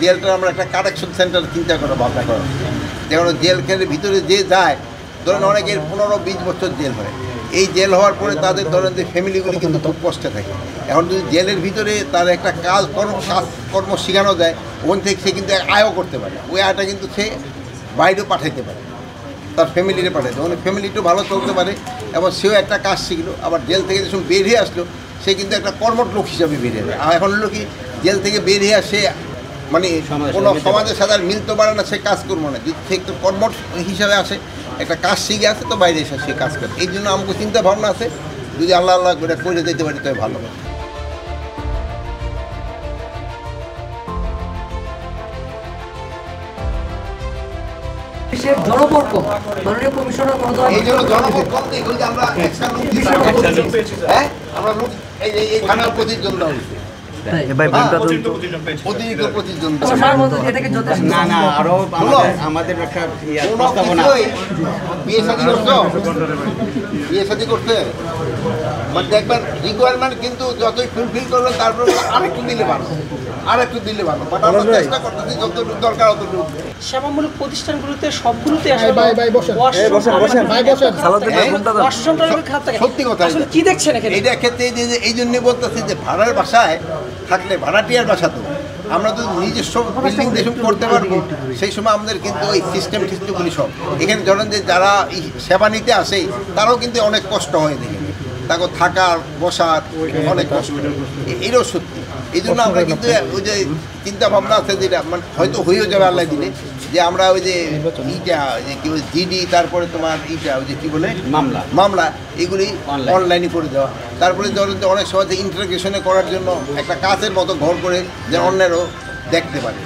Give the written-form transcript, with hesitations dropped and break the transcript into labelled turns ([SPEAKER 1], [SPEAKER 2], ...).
[SPEAKER 1] জেলটা আমরা একটা কারেকশন সেন্টার চিন্তা করে ভাবনা করা, যেমন জেলখানের ভিতরে যে যায়, ধরেন অনেকের 15-20 বছর জেল হয়, এই জেল হওয়ার পরে তাদের ধরেন যে ফ্যামিলিগুলি কিন্তু খুব কষ্টে থাকে। এখন যদি জেলের ভিতরে তার একটা কাজকর্ম শেখানো যায়, ওখান থেকে সে কিন্তু আয়ও করতে পারে, ওই আয়টা কিন্তু সে বাইরেও পাঠাইতে পারে, তার ফ্যামিলিরে পাঠাইতে, মানে ফ্যামিলিটাও ভালো চলতে পারে এবং সেও একটা কাজ শিখলো। আবার জেল থেকে যখন বের হয়ে আসলো সে কিন্তু একটা কর্মঠ লোক হিসাবে বেরিয়ে যায়। আর এখন হলো কি, জেল থেকে বের হয়ে আসে মানে কোনো সমাজের সাথে আর মিলতে পারে না, সে কাজ করবো না, যদি সে একটু কর্মঠ হিসাবে আসে, একটা কাজ শিখে আসে, তো বাইরে এসে সে কাজ করে। এই জন্য আমাকে চিন্তা ভাবনা আছে, যদি আল্লাহ আল্লাহ করে যেতে পারি তবে ভালো। এই জন্য জনবল কম নেই, আমরা এই থানার প্রতিদ্বন্দ্ব হয়েছে, দেখবেন রিকোয়ারমেন্ট কিন্তু যতই ফুলফিল করবেন তারপরে আরেকটু দিলে ভালো, বাট আমরা চেষ্টা করতেছি যতটুকু দরকার অতটুকু।
[SPEAKER 2] সেবামূলক প্রতিষ্ঠানগুলোতে সবগুলোতে
[SPEAKER 1] সত্যি কথা,
[SPEAKER 2] কি দেখছেন
[SPEAKER 1] এইটার ক্ষেত্রে এই জন্যই বলতেছি যে ভাড়ার বাসায় থাকলে, ভাড়াটিয়ার বাসা তো আমরা তো নিজস্ব বিল্ডিং যেসব করতে পারবো, সেই সময় আমাদের কিন্তু ওই সিস্টেমগুলি সব এখানে ধরেন যে যারা সেবা নিতে আসে তারাও কিন্তু অনেক কষ্ট হয়, দেখে তাকে থাকার বসার অনেক কষ্ট, এটাও সত্যি। এই জন্য আমরা কিন্তু ওই যে চিন্তা ভাবনা আছে, যেটা মানে হয়তো হয়েও যাবে আল্লাহ দিলে, যে আমরা ওই যে ইটা যে কি বলে জিডি, তারপরে তোমার ইটা ওই যে কী বলে মামলা এগুলি অনলাইনে করে দেওয়া, তারপরে ধরেন যে অনেক সময় ইন্টারগ্রেশনে করার জন্য একটা কাজের মতো ঘর করে যে অন্যেরও দেখতে পারে।